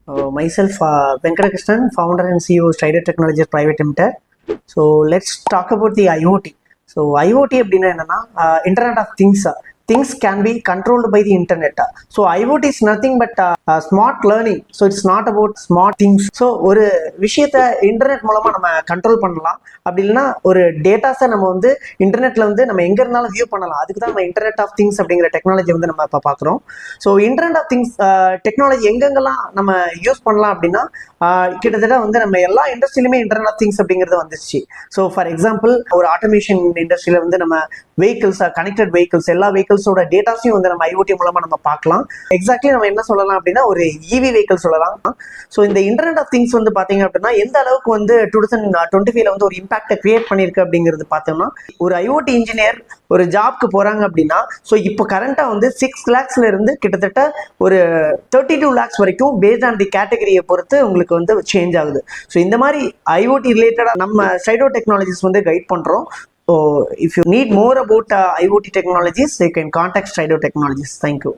Myself, Venkatakrishnan, founder and CEO of Strider Technologies Private Limited. So let's talk about the IoT. So IoT அப்படின்னா என்னன்னா Internet of Things. Things can be controlled by the internet. So IoT is nothing but smart learning. So it's not about smart things. So ஒரு விஷயத்த internet மூலமா நம்ம control பண்ணலாம். அப்படி இல்லைன்னா ஒரு டேட்டாஸை நம்ம வந்து இன்டர்நெட்ல வந்து நம்ம எங்க இருந்தாலும் வியூ பண்ணலாம். அதுக்கு தான் நம்ம இன்டர்நெட் ஆஃப் திங்ஸ் அப்படிங்கிற டெக்னாலஜி வந்து நம்ம இப்போ பார்க்குறோம். So internet of things technology எங்கெங்கெல்லாம் நம்ம யூஸ் பண்ணலாம் அப்படின்னா கிட்டத்தட்ட வந்து நம்ம எல்லா இண்டஸ்ட்ரியிலுமே இன்டர்நெட் ஆஃப் திங்ஸ் அப்படிங்கிறது வந்துச்சு. ஸோ ஃபார் எக்ஸாம்பிள் ஒரு ஆட்டோமேஷன் இண்டஸ்ட்ரியில வந்து நம்ம வெஹிக்கிள்ஸ், கனெக்டட் வெஹிக்கிள்ஸ், எல்லா வெஹிக்கிள்ஸோட டேட்டாஸையும் வந்து நம்ம ஐஓடி மூலமா நம்ம பார்க்கலாம். எக்ஸாக்ட்லி நம்ம என்ன சொல்லலாம் அப்படின்னா ஒரு இவி வெஹிக்கிள் சொல்லலாம். ஸோ இந்த இன்டர்நெட் ஆஃப் திங்ஸ் வந்து பாத்தீங்க அப்படின்னா எந்த அளவுக்கு வந்து 2025 வந்து ஒரு இம்பாக்டை கிரியேட் பண்ணிருக்கு அப்படிங்கிறது பார்த்தோம்னா, ஒரு ஐஓடி இன்ஜினியர் ஒரு ஜாப்க்கு போறாங்க அப்படின்னா ஸோ இப்போ கரண்டா வந்து 6 lakhsல இருந்து கிட்டத்தட்ட ஒரு 32 lakhs வரைக்கும் பேஸ்ட் ஆன் தி கேட்டகரியை பொறுத்து உங்களுக்கு வந்து சேஞ்ச் ஆகுது. ஸோ இந்த மாதிரி ஐஓடி ரிலேட்டடா நம்ம ஸ்ட்ரைடோ டெக்னாலஜிஸ் வந்து கைட் பண்றோம். So if you need more about IoT technologies, you can contact Strider Technologies. Thank you.